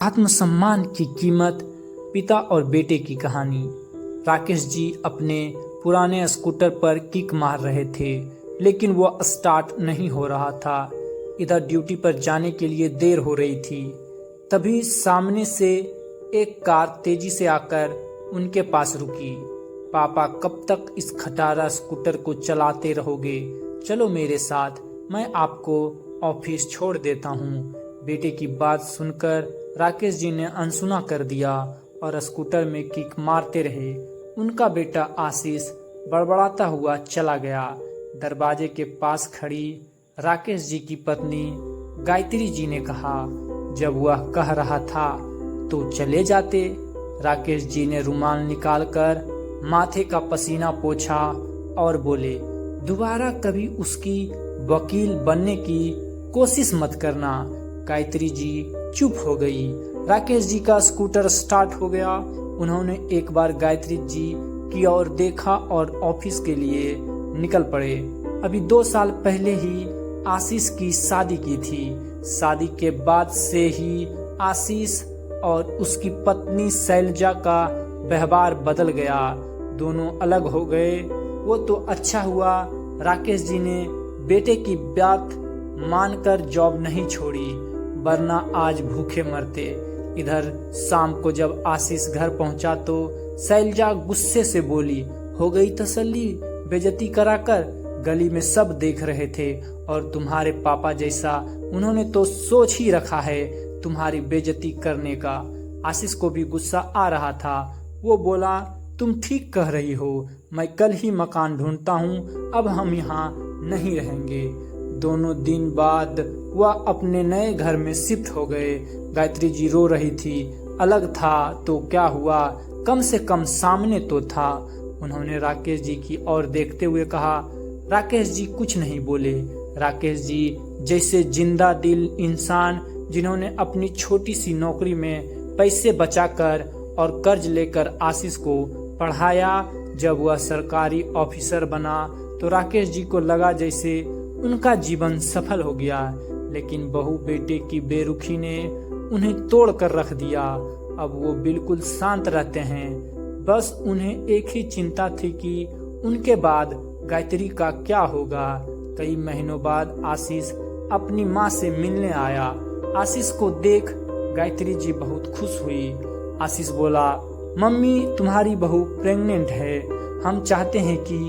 आत्मसम्मान की कीमत, पिता और बेटे की कहानी। राकेश जी अपने पुराने स्कूटर पर किक मार रहे थे, लेकिन वो स्टार्ट नहीं हो रहा था। इधर ड्यूटी पर जाने के लिए देर हो रही थी। तभी सामने से एक कार तेजी से आकर उनके पास रुकी। पापा, कब तक इस खटारा स्कूटर को चलाते रहोगे? चलो मेरे साथ, मैं आपको ऑफिस छोड़ देता हूँ। बेटे की बात सुनकर राकेश जी ने अनसुना कर दिया और स्कूटर में किक मारते रहे। उनका बेटा आशीष बड़बड़ाता हुआ चला गया। दरवाजे के पास खड़ी राकेश जी की पत्नी गायत्री जी ने कहा, जब वह कह रहा था तो चले जाते। राकेश जी ने रुमाल निकालकर माथे का पसीना पोंछा और बोले, दोबारा कभी उसकी वकील बनने की कोशिश मत करना। गायत्री जी चुप हो गई। राकेश जी का स्कूटर स्टार्ट हो गया। उन्होंने एक बार गायत्री जी की ओर देखा और ऑफिस के लिए निकल पड़े। अभी 2 साल पहले ही आशीष की शादी की थी। शादी के बाद से ही आशीष और उसकी पत्नी शैलजा का व्यवहार बदल गया। दोनों अलग हो गए। वो तो अच्छा हुआ राकेश जी ने बेटे की बात मानकर जॉब नहीं छोड़ी, वरना आज भूखे मरते। इधर शाम को जब आशीष घर पहुंचा तो शैलजा गुस्से से बोली, हो गई तसल्ली बेइज्जती कराकर? गली में सब देख रहे थे और तुम्हारे पापा जैसा उन्होंने तो सोच ही रखा है तुम्हारी बेइज्जती करने का। आशीष को भी गुस्सा आ रहा था। वो बोला, तुम ठीक कह रही हो, मैं कल ही मकान ढूंढता हूँ, अब हम यहाँ नहीं रहेंगे। दोनों दिन बाद वह अपने नए घर में शिफ्ट हो गए। गायत्री जी रो रही थी। अलग था तो क्या हुआ, कम से कम सामने तो था। उन्होंने राकेश जी की ओर देखते हुए कहा। राकेश जी कुछ नहीं बोले। राकेश जी जैसे जिंदा दिल इंसान, जिन्होंने अपनी छोटी सी नौकरी में पैसे बचाकर और कर्ज लेकर आशीष को पढ़ाया। जब वह सरकारी ऑफिसर बना तो राकेश जी को लगा जैसे उनका जीवन सफल हो गया, लेकिन बहू बेटे की बेरुखी ने उन्हें तोड़ कर रख दिया। अब वो बिल्कुल शांत रहते हैं। बस उन्हें एक ही चिंता थी कि उनके बाद गायत्री का क्या होगा। कई महीनों बाद आशीष अपनी माँ से मिलने आया। आशीष को देख गायत्री जी बहुत खुश हुई। आशीष बोला, मम्मी, तुम्हारी बहू प्रेग्नेंट है। हम चाहते हैं कि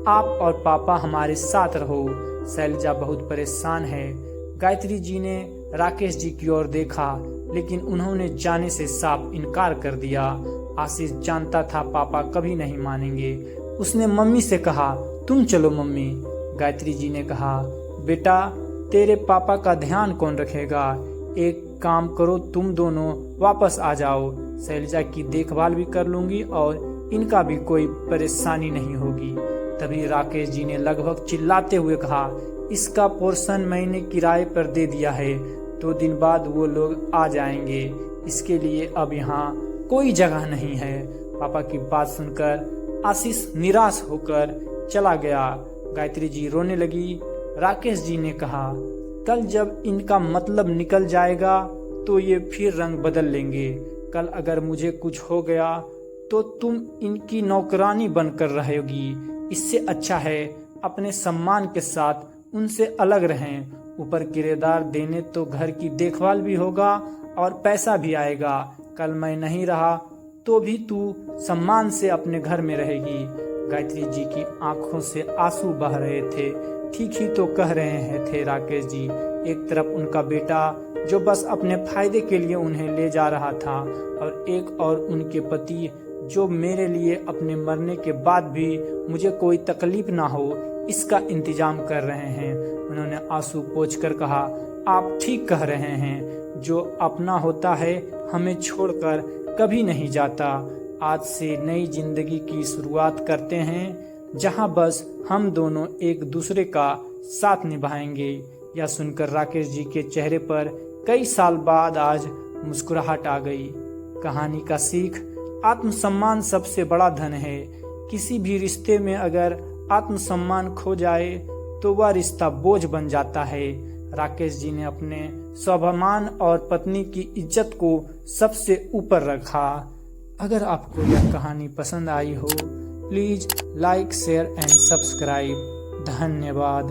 आप और पापा हमारे साथ रहो। शैलजा बहुत परेशान है। गायत्री जी ने राकेश जी की ओर देखा, लेकिन उन्होंने जाने से साफ इनकार कर दिया। आशीष जानता था पापा कभी नहीं मानेंगे। उसने मम्मी से कहा, तुम चलो मम्मी। गायत्री जी ने कहा, बेटा, तेरे पापा का ध्यान कौन रखेगा? एक काम करो, तुम दोनों वापस आ जाओ। शैलजा की देखभाल भी कर लूंगी और इनका भी कोई परेशानी नहीं होगी। तभी राकेश जी ने लगभग चिल्लाते हुए कहा, इसका पोर्शन मैंने किराए पर दे दिया है, 2 दिन बाद वो लोग आ जाएंगे। इसके लिए अब यहाँ कोई जगह नहीं है। पापा की बात सुनकर आशीष निराश होकर चला गया। गायत्री जी रोने लगी। राकेश जी ने कहा, कल जब इनका मतलब निकल जाएगा तो ये फिर रंग बदल लेंगे। कल अगर मुझे कुछ हो गया तो तुम इनकी नौकरानी बनकर रहेगी। इससे अच्छा है अपने सम्मान के साथ उनसे अलग रहें। ऊपर किराएदार देने तो घर की देखभाल भी होगा और पैसा भी आएगा। कल मैं नहीं रहा तो भी तू सम्मान से अपने घर में रहेगी। गायत्री जी की आंखों से आंसू बह रहे थे। ठीक ही तो कह रहे हैं थे राकेश जी। एक तरफ उनका बेटा जो बस अपने फायदे के लिए उन्हें ले जा रहा था, और एक और उनके पति जो मेरे लिए अपने मरने के बाद भी मुझे कोई तकलीफ ना हो इसका इंतजाम कर रहे हैं। उन्होंने आंसू पोंछकर कहा, आप ठीक कह रहे हैं। जो अपना होता है हमें छोड़कर कभी नहीं जाता। आज से नई जिंदगी की शुरुआत करते हैं, जहां बस हम दोनों एक दूसरे का साथ निभाएंगे। यह सुनकर राकेश जी के चेहरे पर कई साल बाद आज मुस्कुराहट आ गई। कहानी का सीख, आत्मसम्मान सबसे बड़ा धन है। किसी भी रिश्ते में अगर आत्मसम्मान खो जाए तो वह रिश्ता बोझ बन जाता है। राकेश जी ने अपने स्वाभिमान और पत्नी की इज्जत को सबसे ऊपर रखा। अगर आपको यह कहानी पसंद आई हो, please like, share and subscribe. धन्यवाद।